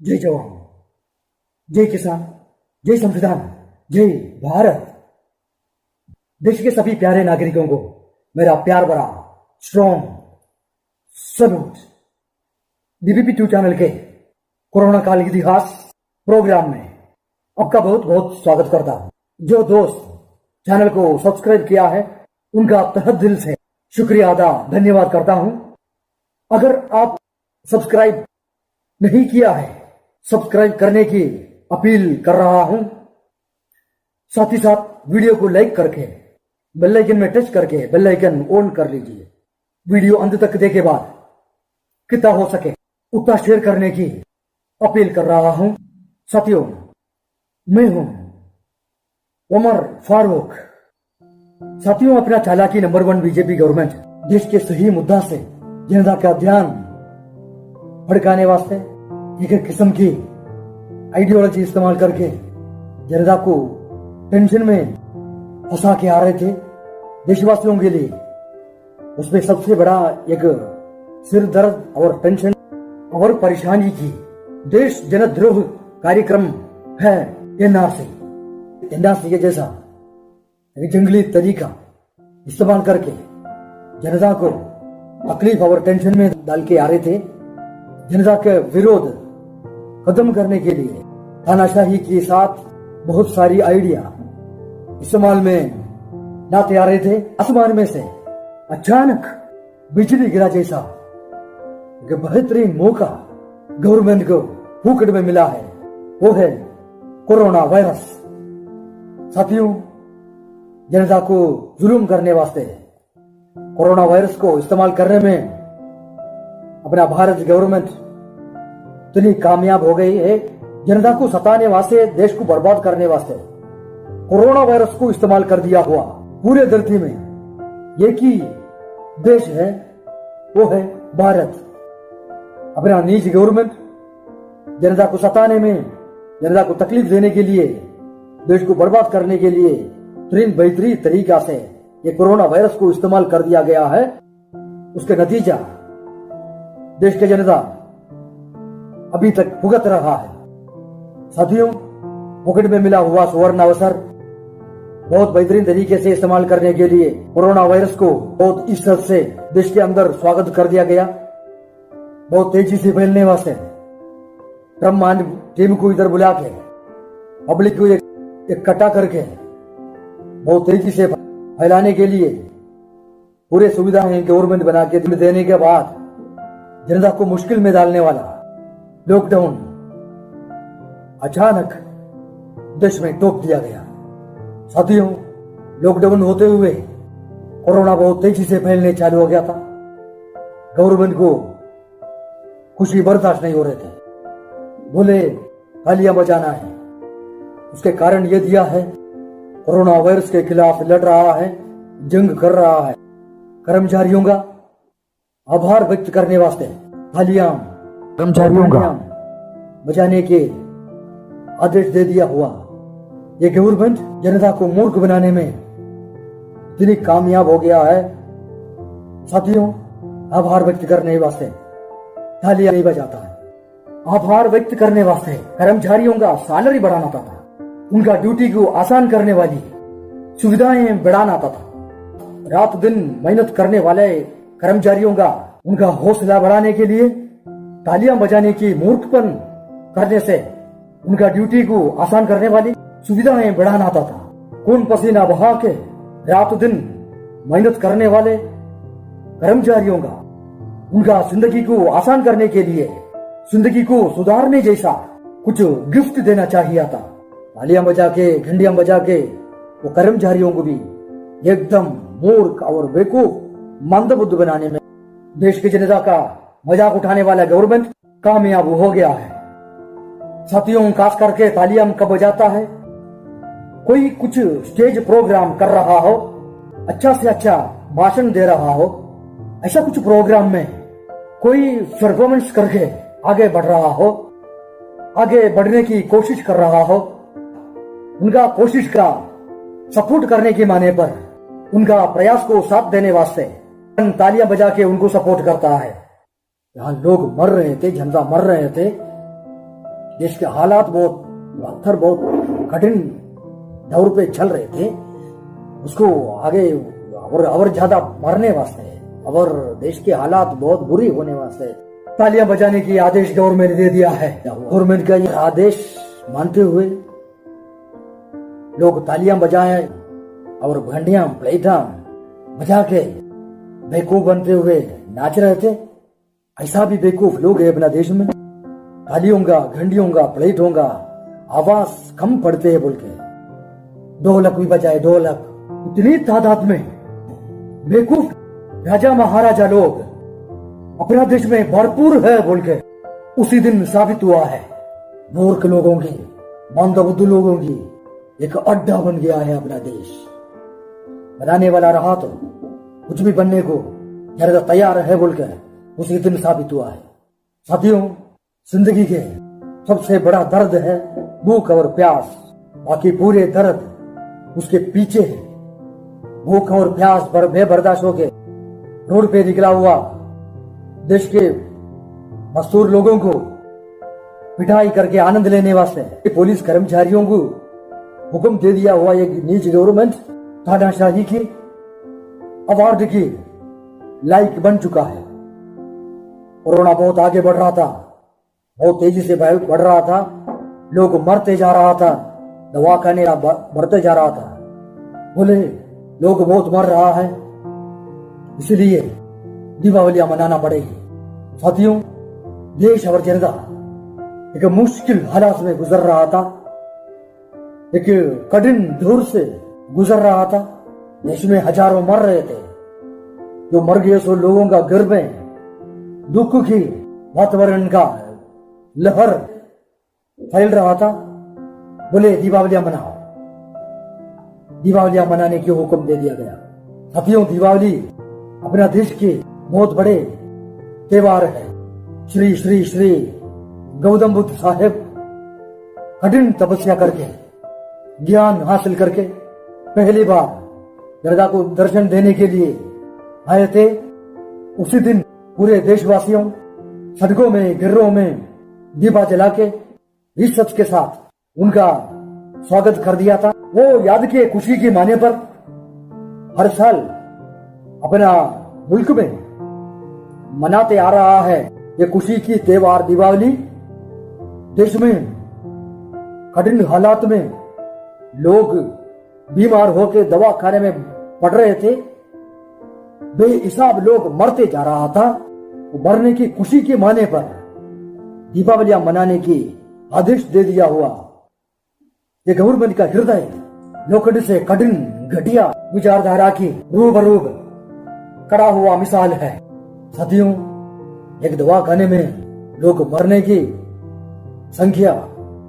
जय जवान, जय किसान, जय संविधान, जय भारत। देश के सभी प्यारे नागरिकों को मेरा प्यार भरा स्ट्रॉन्ग सल्यूट। डीबीपी 2 चैनल के कोरोना काल इतिहास प्रोग्राम में आपका बहुत बहुत स्वागत करता हूं। जो दोस्त चैनल को सब्सक्राइब किया है उनका तहे दिल से शुक्रिया अदा धन्यवाद करता हूं। अगर आप सब्सक्राइब नहीं किया है, सब्सक्राइब करने की अपील कर रहा हूं। साथ ही साथ वीडियो को लाइक करके बेल आइकन में टच करके बेल आइकन ऑन कर लीजिए। वीडियो अंत तक देखे बाद कितना हो सके उतना शेयर करने की अपील कर रहा हूं। साथियों, मैं हूं उमर फारूक। साथियों, अपना चालाकी नंबर 1 बीजेपी गवर्नमेंट देश के सही मुद्दा से जनता का ध्यान भड़काने वास्ते एक किस्म की आइडियोलॉजी इस्तेमाल करके जनता को टेंशन में फंसा के आ रहे थे देशवासियों के लिए। उसमें सबसे बड़ा एक सिर दर्द और टेंशन और परेशानी की देश जनद्रोह कार्यक्रम है एनआरसी के जैसा एक जंगली तरीका इस्तेमाल करके जनता को तकलीफ और टेंशन में डाल के आ रहे थे। जनता के विरोध खत्म करने के लिए तानाशाही के साथ बहुत सारी आइडिया इस्तेमाल में लाते आ रहे थे। आसमान में से अचानक बिजली गिरा जैसा एक बेहतरीन मौका गवर्नमेंट को फूकट में मिला है, वो है कोरोना वायरस। साथियों, जनता को जुल्म करने वास्ते कोरोना वायरस को इस्तेमाल करने में अपना भारत गवर्नमेंट इतनी कामयाब हो गई है। जनता को सताने वास्ते, देश को बर्बाद करने वास्ते कोरोना वायरस को इस्तेमाल कर दिया हुआ पूरे धरती में एक ही देश है, वो है भारत। अपना निजी गवर्नमेंट जनता को सताने में, जनता को तकलीफ देने के लिए, देश को बर्बाद करने के लिए बेहतरीन तरीका से ये कोरोना वायरस को इस्तेमाल कर दिया गया है। उसके नतीजा देश के जनता अभी तक भुगत रहा है। साथियों, पॉकेट में मिला हुआ सुवर्ण अवसर बहुत बेहतरीन तरीके से इस्तेमाल करने के लिए कोरोना वायरस को बहुत इज्जत से देश के अंदर स्वागत कर दिया गया। बहुत तेजी से फैलने वास्ते ट्रम्प टीम को इधर बुला के पब्लिक को इकट्ठा करके बहुत तेजी से फैलाने के लिए पूरे सुविधाएं गवर्नमेंट बना के देने के बाद जनता को मुश्किल में डालने वाला लॉकडाउन अचानक देश में टोक दिया गया। साथियों, लॉकडाउन होते हुए कोरोना बहुत तेजी से फैलने चालू हो गया था। गवर्नमेंट को खुशी बर्दाश्त नहीं हो रहे थे, बोले तालियां बजाना है। उसके कारण ये दिया है कोरोना वायरस के खिलाफ लड़ रहा है, जंग कर रहा है। कर्मचारियों का आभार व्यक्त करने वास्ते तालियां कर्मचारियों का बचाने के आदेश दे दिया हुआ ये गवर्नमेंट जनता को मूर्ख बनाने में इतनी कामयाब हो गया है। साथियों, आभार व्यक्त करने वास्ते तालियां नहीं बजाता है। आभार व्यक्त करने वास्ते कर्मचारियों का सैलरी बढ़ाना था, उनका ड्यूटी को आसान करने वाली सुविधाएं बढ़ाना था। रात दिन मेहनत करने वाले कर्मचारियों का उनका हौसला बढ़ाने के लिए तालियां बजाने की मूर्खपन करने से उनका ड्यूटी को आसान करने वाली सुविधाएं बढ़ाना था। खून पसीना बहा के रात दिन मेहनत करने वाले कर्मचारियों का उनका जिंदगी को आसान करने के लिए, जिंदगी को सुधारने जैसा कुछ गिफ्ट देना चाहिए था। तालियां बजा के, घंटियां बजा के वो कर्मचारियों को भी एकदम मूर्ख और बेवकूफ मंदबुद्ध बनाने में देश की जनता का मजाक उठाने वाला गवर्नमेंट कामयाब हो गया है। साथियों, खास करके तालियां कब बजाता है, कोई कुछ स्टेज प्रोग्राम कर रहा हो, अच्छा से अच्छा भाषण दे रहा हो, ऐसा कुछ प्रोग्राम में कोई परफॉर्मेंस करके आगे बढ़ रहा हो, आगे बढ़ने की कोशिश कर रहा हो, उनका कोशिश का सपोर्ट करने के माने पर उनका प्रयास को साथ देने वास्ते तालियां बजा के उनको सपोर्ट करता है। यहाँ लोग मर रहे थे, जनता मर रहे थे, देश के हालात बहुत कठिन दौर पे चल रहे थे, उसको आगे और ज्यादा मरने वास्ते और देश के हालात बहुत बुरी होने वास्ते तालियां बजाने की आदेश गवर्नमेंट ने दे दिया है। गवर्नमेंट का यह आदेश मानते हुए लोग तालियां बजाएं और घंटियां प्लेटा बजा के बेवकूफ बनते हुए नाच रहे थे। ऐसा भी बेवकूफ लोग है अपना देश में। तालियों का, घंटियों का, प्लेटों का आवाज कम पड़ते हैं बोल के ढोलक भी बजाए। ढोलक इतनी तादाद में बेवकूफ राजा महाराजा लोग अपना देश में भरपूर है बोल के उसी दिन साबित हुआ है। मूर्ख लोगों की, मंदबुद्ध लोगों की एक अड्डा बन गया है अपना देश। बनाने वाला रहा तो कुछ भी बनने को ज्यादा तैयार है बोल के उसी दिन साबित हुआ है। साथियों, जिंदगी के सबसे बड़ा दर्द है भूख और प्यास, बाकी पूरे दर्द उसके पीछे है। भूख और प्यास पर बेबर्दाश्त होके रोड पे निकला हुआ देश के मजदूर लोगों को पिटाई करके आनंद लेने वास्ते पुलिस कर्मचारियों को हुक्म दे दिया हुआ एक नीच गवर्नमेंट तानाशाही की अवार्ड की लायक बन चुका है। कोरोना बहुत आगे बढ़ रहा था, बहुत तेजी से बढ़ रहा था, लोग मरते जा रहा था, दवाखाने बढ़ते जा रहा था। बोले लोग बहुत मर रहा है, इसलिए दीपावलियां मनाना पड़ेगी। साथियों, देश और जनता एक मुश्किल हालात में गुजर रहा था, एक कठिन दौर से गुजर रहा था। देश में हजारों मर रहे थे। जो मर गए सो लोगों का घर में दुख की वातावरण का लहर फैल रहा था। बोले दीपावलियां मनाओ। दीपावलियां मनाने की हुक्म दे दिया गया। साथियों, दीपावली अपना देश के बहुत बड़े त्योहार है। श्री श्री श्री गौतम बुद्ध साहेब कठिन तपस्या करके ज्ञान हासिल करके पहली बार जनता को दर्शन देने के लिए आए थे। उसी दिन पूरे देशवासियों सड़कों में, गिर्रों में दीपा जला के इज्जत के साथ उनका स्वागत कर दिया था। वो याद के खुशी के माने पर हर साल अपना मुल्क में मनाते आ रहा है ये खुशी की त्योहार दीपावली। देश में कठिन हालात में लोग बीमार होकर दवाखाने में पड़ रहे थे, बेहिसाब लोग मरते जा रहा था। मरने की खुशी के माने पर दीपावलियां मनाने की आदेश दे दिया हुआ ये गवर्नमेंट का हृदय लोखंड से कठिन घटिया विचारधारा की रूबरू कड़ा हुआ मिसाल है। साथियों, एक दवाखाने में लोग मरने की संख्या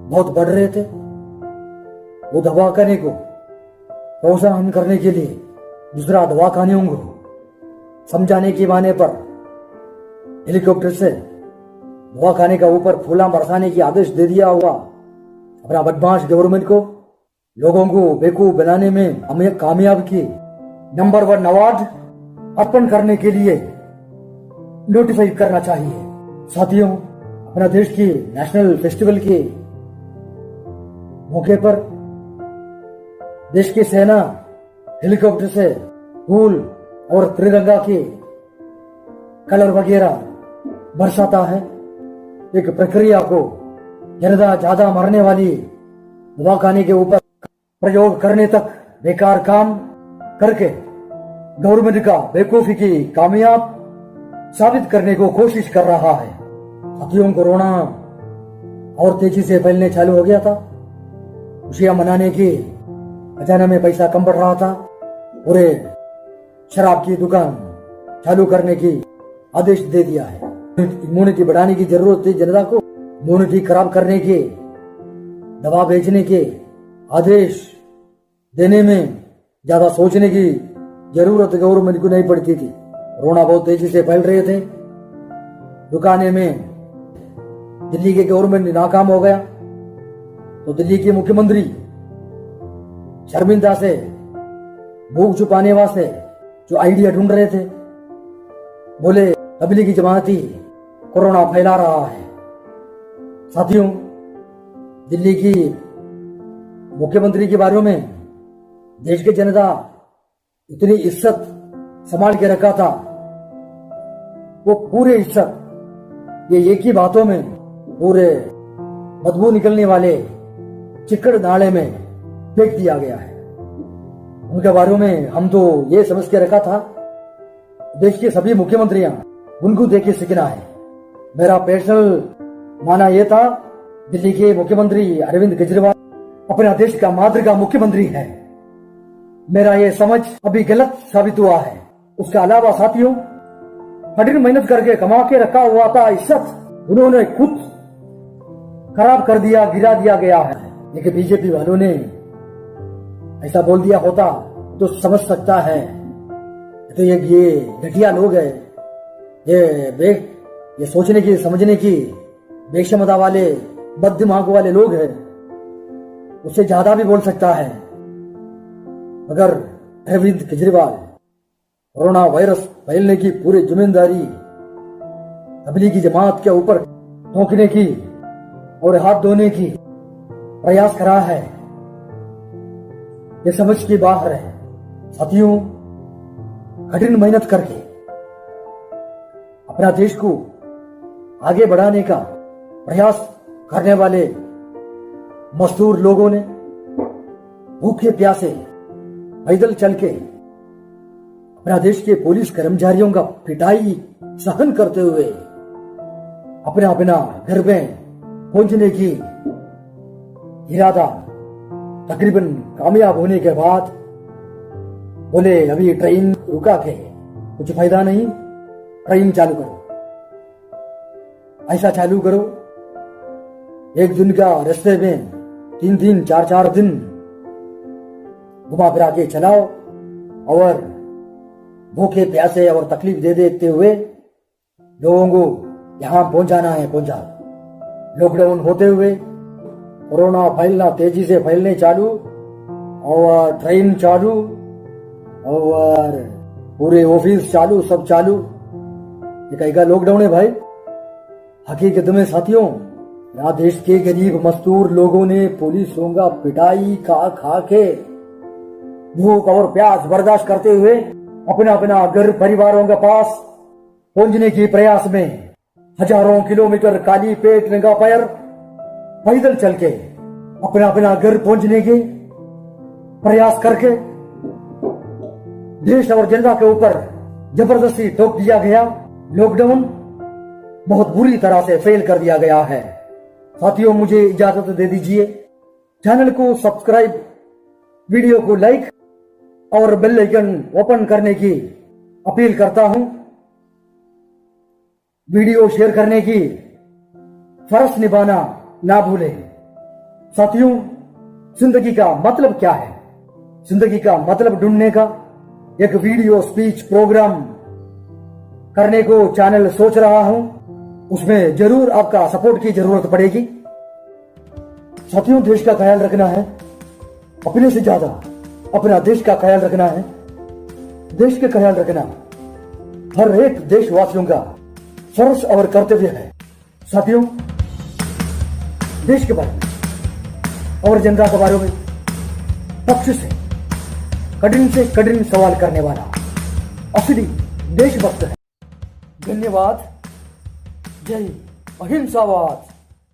बहुत बढ़ रहे थे। वो दवाखाने को प्रोत्साहन करने के लिए दूसरा दवाखानियों को समझाने के माने पर हेलीकॉप्टर से दवाखाने का ऊपर फूला बरसाने की आदेश दे दिया हुआ अपना बदमाश गवर्नमेंट को लोगों को बेवकूफ बनाने में हमें कामयाब की नंबर 1 अवार्ड अर्पण करने के लिए नोटिफाई करना चाहिए। साथियों, अपना देश की नेशनल फेस्टिवल के मौके पर देश की सेना हेलीकॉप्टर से फूल और त्रिरंगा के कलर वगैरह बरसाता है। एक प्रक्रिया को ज्यादा मरने वाली दवाखाने के ऊपर प्रयोग करने तक बेकार काम करके गवर्नमेंट का बेवकूफी की कामयाब साबित करने को कोशिश कर रहा है। साथियों, कोरोना और तेजी से फैलने चालू हो गया था। खुशियां मनाने की खजाना में पैसा कम पड़ रहा था। पूरे शराब की दुकान चालू करने की आदेश दे दिया है। इम्यूनिटी बढ़ाने की जरूरत थी जनता को। इम्यूनिटी खराब करने के, दवा बेचने के आदेश देने में ज्यादा सोचने की जरूरत गवर्नमेंट को नहीं पड़ती थी। कोरोना बहुत तेजी से फैल रहे थे। दुकाने में दिल्ली के गवर्नमेंट नाकाम हो गया तो दिल्ली के मुख्यमंत्री शर्मिंदा से भूख छुपाने वास्ते जो आइडिया ढूंढ रहे थे, बोले तबलीगी जमाती कोरोना फैला रहा है। साथियों, दिल्ली की मुख्यमंत्री के बारे में देश की जनता इतनी इज्जत संभाल के रखा था, वो पूरे इज्जत ये एक ही बातों में पूरे बदबू निकलने वाले चिकड़ नाले में फेंक दिया गया है। उनके बारे में हम तो ये समझ के रखा था देश के सभी मुख्यमंत्रियां उनको देख के सीखना है। मेरा पर्सनल माना यह था दिल्ली के मुख्यमंत्री अरविंद केजरीवाल अपना देश का मादृ का मुख्यमंत्री है। मेरा ये समझ अभी गलत साबित हुआ है। उसके अलावा साथियों, कठिन मेहनत करके कमा के रखा हुआ था इज्जत उन्होंने खुद खराब कर दिया, गिरा दिया गया है। लेकिन बीजेपी वालों ने ऐसा बोल दिया होता तो समझ सकता है तो ये घटिया लोग है, ये सोचने की समझने की बेक्षमता वाले बद दिमाग वाले लोग हैं। उससे ज्यादा भी बोल सकता है। मगर अरविंद केजरीवाल कोरोना वायरस फैलने की पूरी जिम्मेदारी तबलीगी जमात के ऊपर ठोकने की और हाथ धोने की प्रयास करा है, ये समझ के बाहर है। साथियों, कठिन मेहनत करके अपना देश को आगे बढ़ाने का प्रयास करने वाले मजदूर लोगों ने भूखे प्यासे पैदल चल के अपना देश के पुलिस कर्मचारियों का पिटाई सहन करते हुए अपना अपना घर में पहुंचने की इरादा तकरीबन कामयाब होने के बाद बोले अभी ट्रेन रुका के कुछ फायदा नहीं, ट्रेन चालू करो। ऐसा चालू करो एक दिन का रास्ते में 3-3, 4-4 दिन घुमा फिरा के चलाओ और भूखे प्यासे और तकलीफ दे देते हुए लोगों को यहां पहुंचाना है, पहुंचाओ। लॉकडाउन होते हुए कोरोना फैलना तेजी से फैलने चालू और ट्रेन चालू और पूरे ऑफिस चालू, सब चालू। ये कहीं का लॉकडाउन है भाई? हकीकत में साथियों, यहाँ देश के गरीब मजदूर लोगों ने पुलिसों का पिटाई खा के भूख और प्यास बर्दाश्त करते हुए अपना अपना घर परिवारों के पास पहुंचने की प्रयास में हजारों किलोमीटर खाली पेट नंगा पैर पैदल चल के अपना अपना घर पहुंचने के प्रयास करके देश और जनता के ऊपर जबरदस्ती थोप दिया गया लॉकडाउन बहुत बुरी तरह से फेल कर दिया गया है। साथियों, मुझे इजाजत दे दीजिए। चैनल को सब्सक्राइब, वीडियो को लाइक और बेल आइकन ओपन करने की अपील करता हूं। वीडियो शेयर करने की फर्ज निभाना ना भूलें। साथियों, जिंदगी का मतलब क्या है? जिंदगी का मतलब ढूंढने का एक वीडियो स्पीच प्रोग्राम करने को चैनल सोच रहा हूं। उसमें जरूर आपका सपोर्ट की जरूरत पड़ेगी। साथियों, देश का ख्याल रखना है, अपने से ज्यादा अपना देश का ख्याल रखना है। देश का ख्याल रखना हर एक देशवासियों का फर्ज और कर्तव्य है। साथियों, देश के बारे में और जनता के बारे में पक्ष से कठिन सवाल करने वाला असली देशभक्त है। धन्यवाद। जय अहिंसावाद।